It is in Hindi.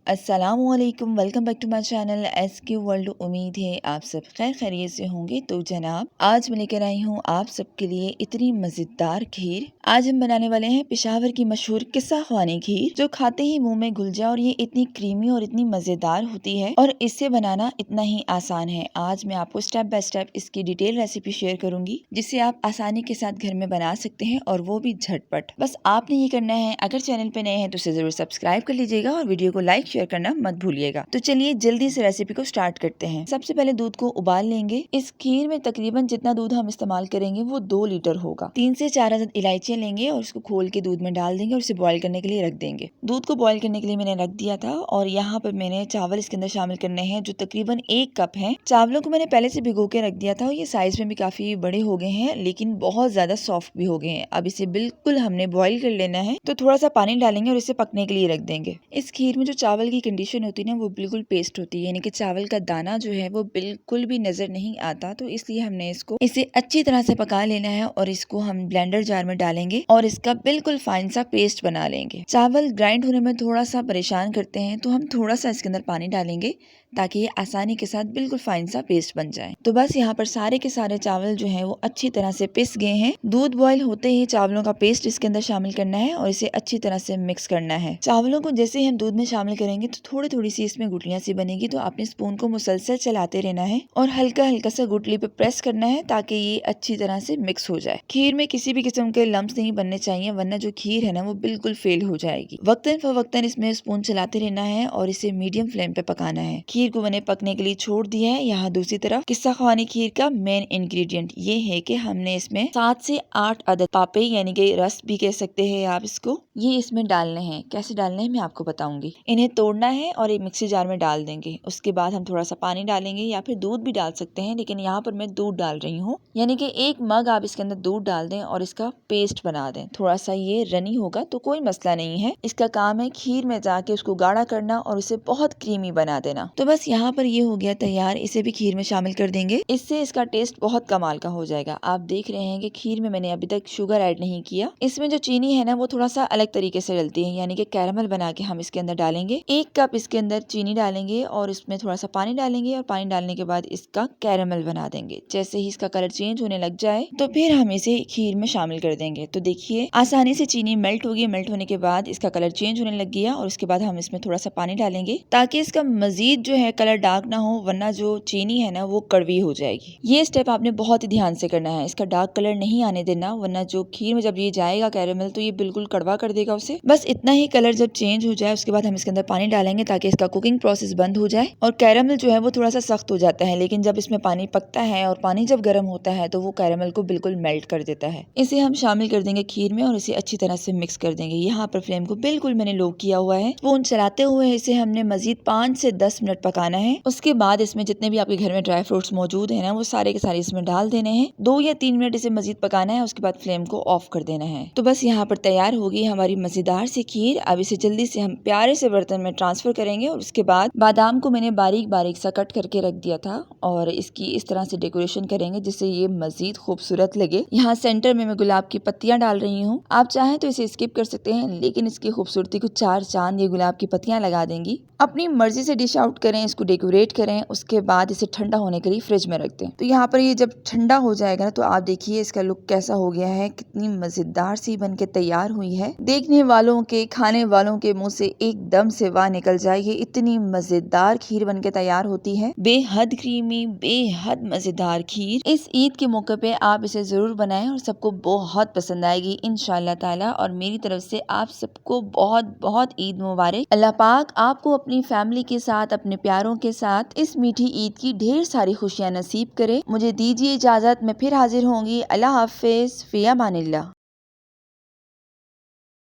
अस्सलामुअलैकुम, welcome back to my channel SQ world. उम्मीद है आप सब खैर खैरियत से होंगे। तो जनाब, आज मैं लेकर आई हूँ आप सबके लिए इतनी मज़ेदार खीर। आज हम बनाने वाले हैं पेशावर की मशहूर किस्सा ख्वानी खीर, जो खाते ही मुंह में घुल जाए। और ये इतनी क्रीमी और इतनी मज़ेदार होती है और इसे बनाना इतना ही आसान है। आज मैं आपको स्टेप बाय स्टेप इसकी डिटेल रेसिपी शेयर करूंगी, जिसे आप आसानी के साथ घर में बना सकते हैं और वो भी झटपट। बस आपने ये करना है, अगर चैनल पे नए हैं तो इसे जरूर सब्सक्राइब कर लीजिएगा और वीडियो को लाइक शेयर करना मत भूलिएगा। तो चलिए जल्दी से रेसिपी को स्टार्ट करते हैं। सबसे पहले दूध को उबाल लेंगे। इस खीर में तकरीबन जितना दूध हम इस्तेमाल करेंगे वो 2 लीटर होगा। 3 से 4 अदद इलायचियां लेंगे और उसको खोल के दूध में डाल देंगे और उसे बॉईल करने के लिए रख देंगे। दूध को बॉईल करने के लिए मैंने रख दिया था और यहाँ पर मैंने चावल इसके अंदर शामिल करने हैं, जो तकरीबन 1 कप है। चावलों को मैंने पहले से भिगो के रख दिया था और ये साइज में भी काफी बड़े हो गए हैं, लेकिन बहुत ज्यादा सॉफ्ट भी हो गए हैं। अब इसे बिल्कुल हमने बॉईल कर लेना है। तो थोड़ा सा पानी डालेंगे और इसे पकने के लिए रख देंगे। इस खीर में जो चावल की कंडीशन होती है ना, वो बिल्कुल पेस्ट होती है, यानी कि चावल का दाना जो है वो बिल्कुल भी नजर नहीं आता। तो इसलिए हमने इसे अच्छी तरह से पका लेना है और इसको हम ब्लेंडर जार में डालेंगे और इसका बिल्कुल फाइन सा पेस्ट बना लेंगे। चावल ग्राइंड होने में थोड़ा सा परेशान करते हैं, तो हम थोड़ा सा इसके अंदर पानी डालेंगे ताकि ये आसानी के साथ बिल्कुल फाइन सा पेस्ट बन जाए। तो बस यहाँ पर सारे के सारे चावल जो है वो अच्छी तरह से पिस गए हैं। दूध बॉईल होते ही चावलों का पेस्ट इसके अंदर शामिल करना है और इसे अच्छी तरह से मिक्स करना है। चावलों को जैसे ही हम दूध में शामिल करेंगे तो थोड़ी थोड़ी सी इसमें गुठलियां सी बनेगी, तो आपने स्पून को मुसलसल चलाते रहना है और हल्का हल्का सा गुठली पे प्रेस करना है ताकि ये अच्छी तरह से मिक्स हो जाए। खीर में किसी भी किस्म के लम्स नहीं बनने चाहिए, वरना जो खीर है ना वो बिल्कुल फेल हो जाएगी। वक्तन फवक्तन इसमें स्पून चलाते रहना है और इसे मीडियम फ्लेम पे पकाना है। खीर को मैंने पकने के लिए छोड़ दिया है। यहाँ दूसरी तरफ किस्सा ख्वानी खीर का मेन इंग्रेडिएंट ये है कि हमने इसमें 7 से 8 अदद पापे, यानी कि रस भी कह सकते हैं आप इसको, ये इसमें डालने हैं। कैसे डालने हैं मैं आपको बताऊंगी। इन्हें तोड़ना है और एक मिक्सी जार में डाल देंगे। उसके बाद हम थोड़ा सा पानी डालेंगे या फिर दूध भी डाल सकते हैं, लेकिन यहाँ पर मैं दूध डाल रही हूँ, यानी कि 1 मग आप इसके अंदर दूध डाल दें और इसका पेस्ट बना दें। थोड़ा सा ये रनी होगा तो कोई मसला नहीं है। इसका काम है खीर में जाके उसको गाढ़ा करना और उसे बहुत क्रीमी बना देना। तो बस यहाँ पर ये हो गया तैयार। इसे भी खीर में शामिल कर देंगे। इससे इसका टेस्ट बहुत कमाल का हो जाएगा। आप देख रहे हैं कि खीर में मैंने अभी तक शुगर ऐड नहीं किया। इसमें जो चीनी है ना वो थोड़ा सा अलग तरीके से डलती है, यानी कि कैरमल बना के हम इसके अंदर डालेंगे। 1 कप इसके अंदर चीनी डालेंगे और इसमें थोड़ा सा पानी डालेंगे और पानी डालने के बाद इसका कैरमल बना देंगे। जैसे ही इसका कलर चेंज होने लग जाए तो फिर हम इसे खीर में शामिल कर देंगे। तो देखिए आसानी से चीनी मेल्ट होगी। मेल्ट होने के बाद इसका कलर चेंज होने लग गया और उसके बाद हम इसमें थोड़ा सा पानी डालेंगे ताकि इसका मजीद जो है कलर डार्क ना हो, वरना जो चीनी है ना वो कड़वी हो जाएगी। ये स्टेप आपने बहुत ही ध्यान से करना है। इसका डार्क कलर नहीं आने देना, वरना जो खीर में जब ये जाएगा कैरमल तो ये बिल्कुल कड़वा कर देगा उसे। बस इतना ही। कलर जब चेंज हो जाए उसके बाद हम इसके अंदर पानी डालेंगे ताकि इसका कुकिंग प्रोसेस बंद हो जाए। और कैरमल जो है वो थोड़ा सा सख्त हो जाता है, लेकिन जब इसमें पानी पकता है और पानी जब गर्म होता है तो वो कैरमल को बिल्कुल मेल्ट कर देता है। इसे हम शामिल कर देंगे खीर में और इसे अच्छी तरह से मिक्स कर देंगे। यहाँ पर फ्लेम को बिल्कुल मैंने लो किया हुआ है। स्पून चलाते हुए इसे हमने मजीद 5 से 10 मिनट पकाना है। उसके बाद इसमें जितने भी आपके घर में ड्राई फ्रूट्स मौजूद है ना वो सारे के सारे इसमें डाल देने हैं। 2 या 3 मिनट इसे मजीद पकाना है। उसके बाद फ्लेम को ऑफ कर देना है। तो बस यहाँ पर तैयार होगी हमारी मजेदार सी खीर। अब इसे जल्दी से हम प्यारे से बर्तन में ट्रांसफर करेंगे और उसके बाद बादाम को मैंने बारीक बारीक सा कट करके रख दिया था और इसकी इस तरह से डेकोरेशन करेंगे जिससे ये मजीद खूबसूरत लगे। यहाँ सेंटर में मैं गुलाब की पत्तियां डाल रही हूँ। आप चाहें तो इसे स्किप कर सकते हैं, लेकिन इसकी खूबसूरती को 4 चांद ये गुलाब की पत्तियां लगा देंगी। अपनी मर्जी से डिश आउट करें, इसको डेकोरेट करें। उसके बाद इसे ठंडा होने के लिए फ्रिज में रख दें। तो यहाँ पर ये जब ठंडा हो जाएगा ना तो आप देखिए इसका लुक कैसा हो गया है, कितनी मजेदार सी बन के तैयार हुई है। देखने वालों के, खाने वालों के मुंह से एकदम से वाह निकल जाए। ये इतनी मजेदार खीर बन के तैयार होती है, बेहद क्रीमी, बेहद मजेदार खीर। इस ईद के मौके पे आप इसे जरूर बनाएं और सबको बहुत पसंद आएगी इंशाअल्लाह ताला। और मेरी तरफ से आप सबको बहुत बहुत ईद मुबारक। अल्लाह पाक आपको अपनी फैमिली के साथ, अपने प्यारों के साथ इस मीठी ईद की ढेर सारी खुशियां नसीब करे। मुझे दीजिए इजाजत, मैं फिर हाजिर होंगी। अल्लाह हाफिज, फी अमानिल्लाह।